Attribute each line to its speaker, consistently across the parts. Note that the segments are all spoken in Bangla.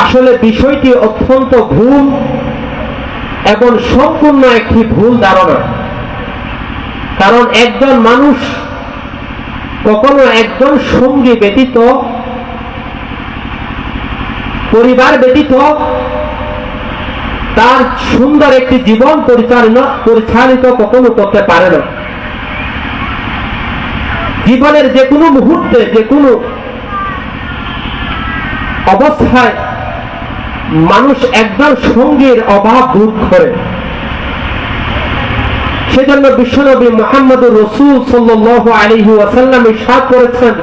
Speaker 1: আসলে বিষয়টি অত্যন্ত ভুল এবং সম্পূর্ণ একটি ভুল ধারণা। কারণ একজন মানুষ কখনো একজন সঙ্গী ব্যতীত, পরিবার ব্যতীত তার সুন্দর একটি জীবন পরিচালিত কখনো করতে পারে না। জীবনের যে কোনো মুহূর্তে, যে কোনো অবস্থায় মানুষ একজন সঙ্গীর অভাব বোধ করে। সেজন্য বিশ্বনবী মুহাম্মদুর রাসূল সাল্লাল্লাহু আলাইহি ওয়াসাল্লাম ইরশাদ করেছেন,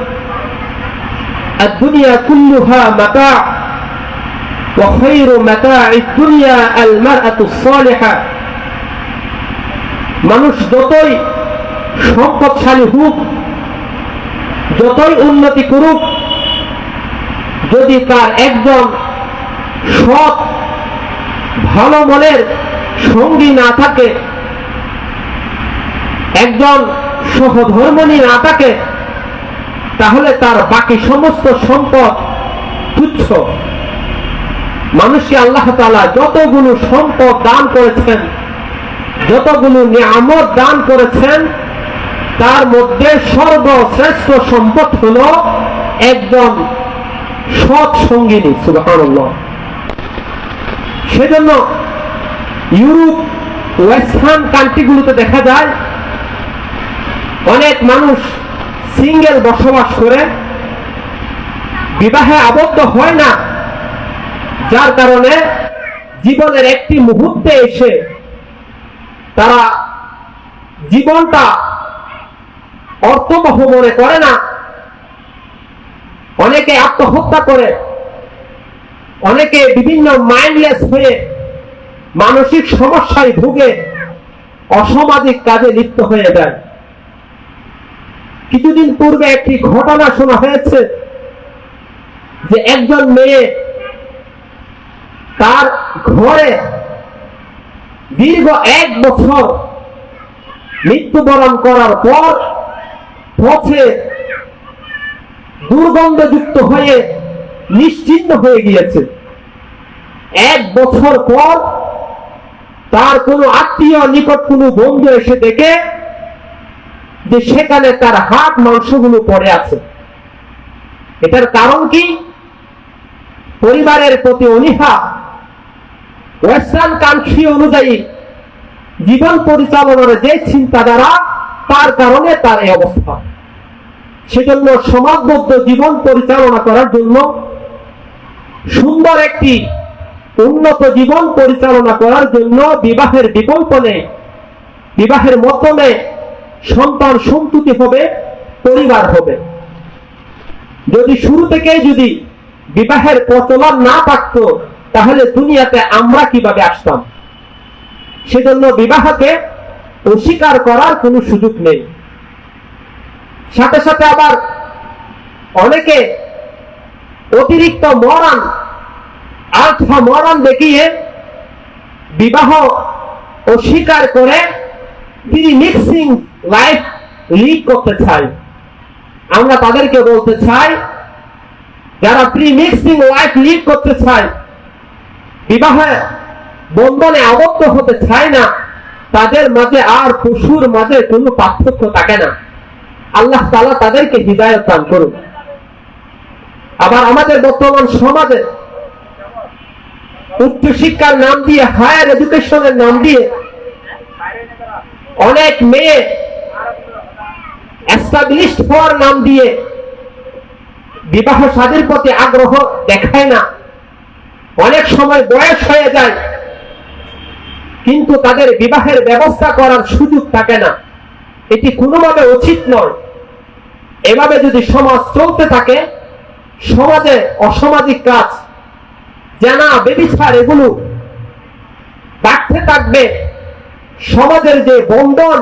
Speaker 1: আদ-দুনিয়া কুল্লুহা মাতা' ওয়া খায়রু মাতা'id দুনিয়া আল-মারআতুস সালিহা। মানুষ যতই সম্পদশালী হোক, যতই উন্নতি করুক, যদি তার একজন সৎ ভালো মনের সঙ্গী না থাকে, একজন সহধর্মিণী না থাকে, তাহলে তার বাকি সমস্ত সম্পদ তুচ্ছ। মানুষকে আল্লাহ তাআলা যতগুলো সম্পদ দান করেছেন, যতগুলো নিয়ামত দান করেছেন, তার মধ্যে সর্বশ্রেষ্ঠ সম্পদ হল একজন সৎ সঙ্গিনী। সুবহানাল্লাহ। সেজন্য ইউরোপ, ওয়েস্টার্ন কান্ট্রিগুলোতে দেখা যায় অনেক মানুষ সিঙ্গেল বসবাস করে, বিবাহে আবদ্ধ হয় না, যার কারণে জীবনের একটি মুহূর্তে এসে তারা জীবনটা অর্থবহ মনে করে না। অনেকে আত্মহত্যা করে, অনেকে বিভিন্ন মাইন্ডলেস হয়ে মানসিক সমস্যায় ভুগে অসামাজিক কাজে লিপ্ত হয়ে যায়। কিছুদিন পূর্বে একটি ঘটনা শোনা হয়েছে যে একজন মেয়ে তার ঘরে দীর্ঘ 1 বছর মৃত্যুবরণ করার পর পথে দুর্গন্ধযুক্ত হয়ে নিশ্চিহ্ন হয়ে গিয়েছে। 1 বছর পর তার কোনো আত্মীয়, নিকট কোনো বন্ধু এসে দেখে যে সেখানে তার হাড় মাংসগুলো পড়ে আছে। এটার কারণ কি? পরিবারের প্রতি অনীহা। ওয়েস্টার্ন কান্ট্রি অনুযায়ী জীবন পরিচালনার যে চিন্তাধারা, তার কারণে তার এই অবস্থা। সেজন্য সমাজবদ্ধ জীবন পরিচালনা করার জন্য, সুন্দর একটি উন্নত জীবন পরিচালনা করার জন্য বিবাহের বিকল্প নেই। বিবাহের মাধ্যমে সন্তান সন্ততি হবে, পরিবার হবে। যদি শুরু থেকে যদি বিবাহের প্রচলন না থাকতো, তাহলে দুনিয়াতে আমরা কিভাবে আসতাম? সেজন্য বিবাহকে অস্বীকার করার কোনো সুযোগ নেই। সাথে সাথে আবার অনেকে অতিরিক্ত মরান, আলফা মরান দেখিয়ে বিবাহ অস্বীকার করে তিনি মিক্সিং লাইফ লিড করতে চায়। আমরা তাদেরকে বলতে চাই, যারা প্রি মিক্সিং লাইফ লিড করতে চায়, বিবাহে বন্ধনে আবদ্ধ হতে চায় না, তাদের মাঝে আর পশুর মাঝে কোনো পার্থক্য থাকে না। আল্লাহ তাআলা তাদেরকে হিদায়াত দান করুন। আবার আমাদের বর্তমান সমাজে উচ্চ শিক্ষার নাম দিয়ে, হায়ার এডুকেশনের নাম দিয়ে অনেক মেয়ে এস্টাবলিশড হওয়ার নাম দিয়ে বিবাহ শাদীর প্রতি আগ্রহ দেখায় না। অনেক সময় বয়স হয়ে যায়, কিন্তু তাদের বিবাহের ব্যবস্থা করার সুযোগ থাকে না। এটি কোনোভাবে উচিত নয়। এভাবে যদি সমাজ চলতে থাকে, সমাজে অসামাজিক কাজ, জানা, ব্যভিচার এগুলো বাড়তে থাকবে। সমাজের যে বন্ধন,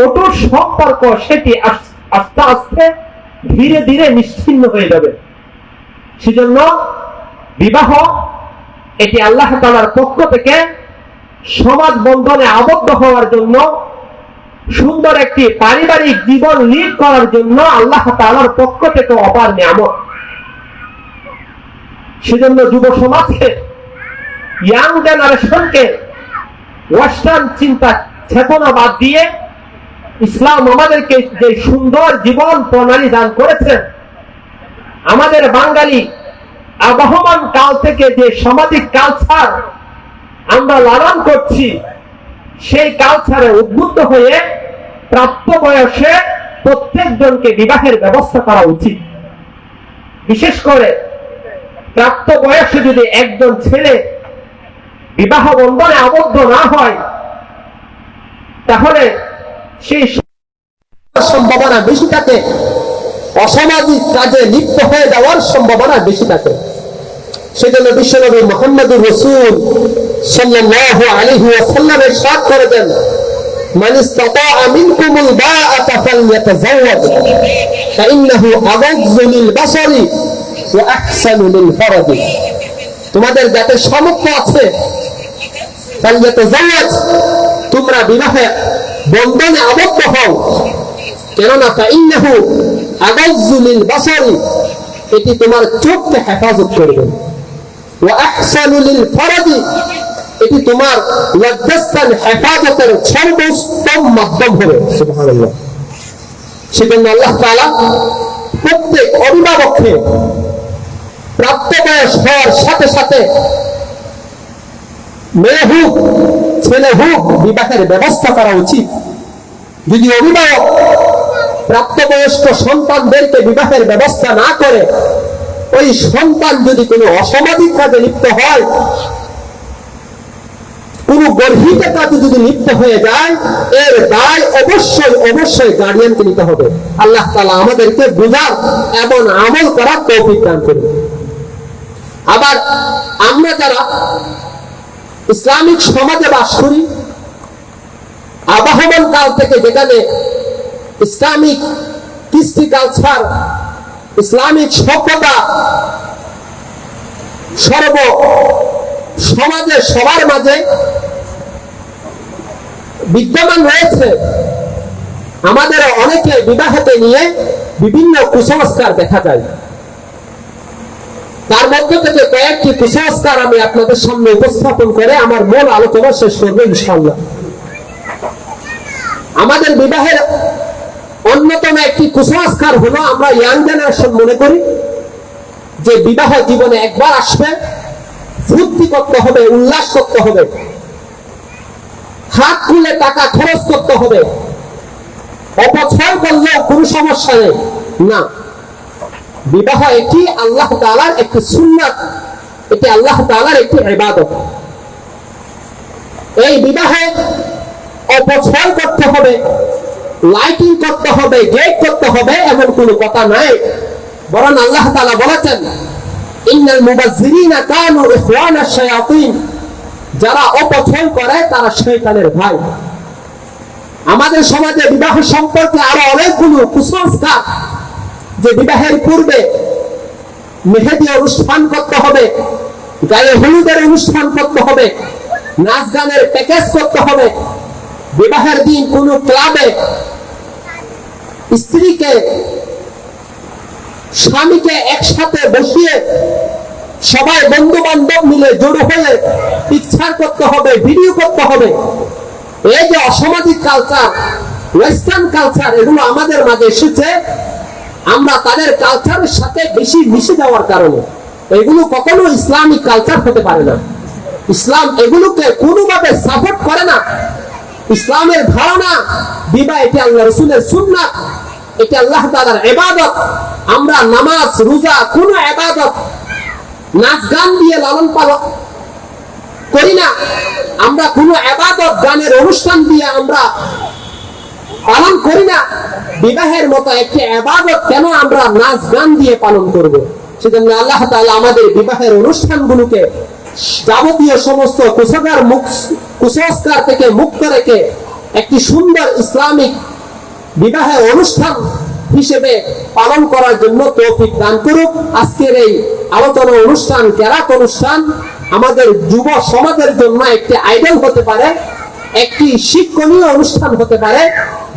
Speaker 1: অটুট সম্পর্ক, সেটি আস্তে আস্তে ধীরে ধীরে নিশ্চিহ্ন হয়ে যাবে। সেজন্য বিবাহ এটি আল্লাহ তাআলার পক্ষ থেকে সমাজ বন্ধনে আবদ্ধ হওয়ার জন্য, সুন্দর একটি পারিবারিক জীবন লিড করার জন্য আল্লাহ তাআলার পক্ষ থেকে অপার নিয়ামত। সেজন্য যুব সমাজকে, ইয়াং জেনারেশনকে ওয়েস্টার্ন চিন্তা চেতনা বাদ দিয়ে ইসলাম আমাদেরকে যে সুন্দর জীবন প্রণালী দান করেছেন, আমাদের বাঙালি আবহমান কাল থেকে যে সামাজিক কালচার আমরা লালন করছি, সেই কালচারে উদ্বুদ্ধ হয়ে প্রাপ্ত বয়সে প্রত্যেকজনকে বিবাহের ব্যবস্থা করা উচিত। বিশেষ করে প্রাপ্ত বয়সে যদি একজন ছেলে বিবাহ বন্ধনে আবদ্ধ না হয়, তাহলে সেই সম্ভাবনা বেশি থাকে, অসামাজিক কাজে লিপ্ত হয়ে যাওয়ার সম্ভাবনা বেশি থাকে। সেজন্য বিশ্বনবী মুহাম্মদুর রাসূল সাল্লাল্লাহু আলাইহি ওয়াসাল্লাম ইরশাদ করে দেন, মান ইসতাতাআ মিনকুমুল বাআতা ফালইয়াতাযাওয়াজ ফাইন্নাহু আগাযযু লিল বাসারি ওয়া আহসানু লিল ফারাজি। তোমাদের যাতে সামর্থ্য আছে, ফালইয়াতাযাওয়াজ, তোমরা বিবাহে বন্ধনে আবদ্ধ হও, কেননা ফাইন্নাহু আগাযযু লিল বাসারি, এটি তোমার চোখকে হেফাজত করবে, ওয়া আহসানু লিল ফারাজি, এটি তোমার লজ্জাস্থান হেফাজতের সর্বোত্তম মাধ্যম হবে। সুবহানাল্লাহ। সেজন্য আল্লাহ তাআলা প্রত্যেক অভিভাবককে প্রাপ্তবয়স হওয়ার সাথে সাথে মেয়ে হোক ছেলে হোক বিবাহের ব্যবস্থা করা উচিত। যদি অভিভাবক প্রাপ্তবয়স্ক সন্তানদেরকে বিবাহের ব্যবস্থা না করে, ওই সন্তান যদি কোনো অসামাজিক কাজে লিপ্ত হয়, কোন গর্হিত কাজে যদি লিপ্ত হয়ে যায়, এর দায় অবশ্যই অবশ্যই গার্ডিয়ানকে নিতে হবে। আল্লাহ তাআলা আমাদেরকে বুঝার এবং আমল করার তৌফিক দান করুন। আবার আমরা যারা ইসলামিক সমাজে বাস করি, আবহমান কাল থেকে যেখানে ইসলামিক কৃষ্টি কালচার, ইসলামিক সভ্যতা সর্ব সমাজে সবার মাঝে বিদ্যমান রয়েছে, আমাদের অনেকে বিবাহকে নিয়ে বিভিন্ন কুসংস্কার দেখা যায়। তার মধ্য থেকে কয়েকটি কুসংস্কার আমি আপনাদের সামনে উপস্থাপন করে আমার মূল আলোচনা শেষ করবো ইনশাআল্লাহ। আমাদের বিবাহের অন্যতম একটি কুসংস্কার হলো, আমরা ইয়াং জেনারেশন মনে করি যে বিবাহ জীবনে একবার আসবে, ফুর্তি করতে হবে, উল্লাস করতে হবে, হাত খুলে টাকা খরচ করতে হবে, অপচয় করলেও কোনো সমস্যা নেই। না, বিবাহ এটি আল্লাহ তাআলার একটি সুন্নাত, এটি আল্লাহ তাআলার একটি ইবাদত। এই বিবাহে অপচয় করতে হবে, লাইটিং করতে হবে, গেট করতে হবে, এমন কোনো কথা নাই। বরং আল্লাহ তাআলা বলেছেন, ইন্নাল মুবাজ্জিরিনা কানু ইখওয়ানাশ শায়াতিন, যারা অপচয় করে তারা শয়তানের ভাই। আমাদের সমাজে বিবাহ সম্পর্কে আরো অনেকগুলো কুসংস্কার, যে বিবাহের পূর্বে মেহেদি অনুষ্ঠান করতে হবে, গায়ে হলুদের অনুষ্ঠান করতে হবে, নাচ গানের প্যাকেজ করতে হবে, বিবাহের দিন কোন ক্লাবে স্ত্রীকে স্বামীকে একসাথে বসিয়ে সবাই বন্ধু বান্ধব মিলে জড়ো হয়ে পিকচার করতে হবে, ভিডিও করতে হবে। এই যে অসামাজিক কালচার, ওয়েস্টার্ন কালচার, এগুলো আমাদের মাঝে এসেছে। আমরা তাদের কালচারের সাথে বেশি মিশে যাওয়ার কারণে এগুলো কখনো ইসলামিক কালচার হতে পারে না। ইসলাম এগুলোকে কোনোভাবে সাপোর্ট করে না। ইসলামের ধারণা বিবাহ এটি আল্লাহ রাসূলের সুন্নাত, এটি আল্লাহ তাআলার ইবাদত। আমরা নামাজ, রোজা, কোন ইবাদত নাচ গান দিয়ে লালন পালন করি না। আমরা কোন ইবাদত গানের অনুষ্ঠান দিয়ে আমরা পালন করি না। বিবাহের মতো একটি ইবাদত কেন আমরা নাচ গান দিয়ে পালন করব? সেজন্য আল্লাহ তাআলা আমাদের বিবাহের অনুষ্ঠানগুলোকে যাবতীয় সমস্ত কুসংস্কার থেকে মুক্ত রেখে একটি সুন্দর ইসলামিক বিবাহের অনুষ্ঠান হিসেবে পালন করার জন্য তৌফিক দান করুক। আজকের এই আলোচনা অনুষ্ঠান, কেরাত অনুষ্ঠান আমাদের যুব সমাজের জন্য একটি আইডল হতে পারে, একটি শিক্ষণীয় অনুষ্ঠান হতে পারে,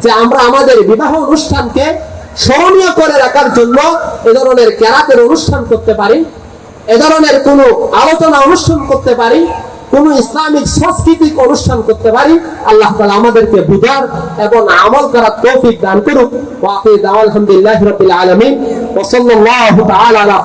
Speaker 1: যে আমরা আমাদের বিবাহ অনুষ্ঠানকে স্মরণীয় করে রাখার জন্য এ ধরনের কেরাতের অনুষ্ঠান করতে পারি। এ ধরনের কোন আলোচনা অনুষ্ঠান করতে পারি, কোন ইসলামিক সাংস্কৃতিক অনুষ্ঠান করতে পারি, আল্লাহ তাআলা আমাদেরকে বুঝার এবং আমল করার তৌফিক দান করুক। ওয়া আখিরু দাওয়ানা আলহামদুলিল্লাহি রাব্বিল আলামিন ওয়া সাল্লাল্লাহু তাআলা আলা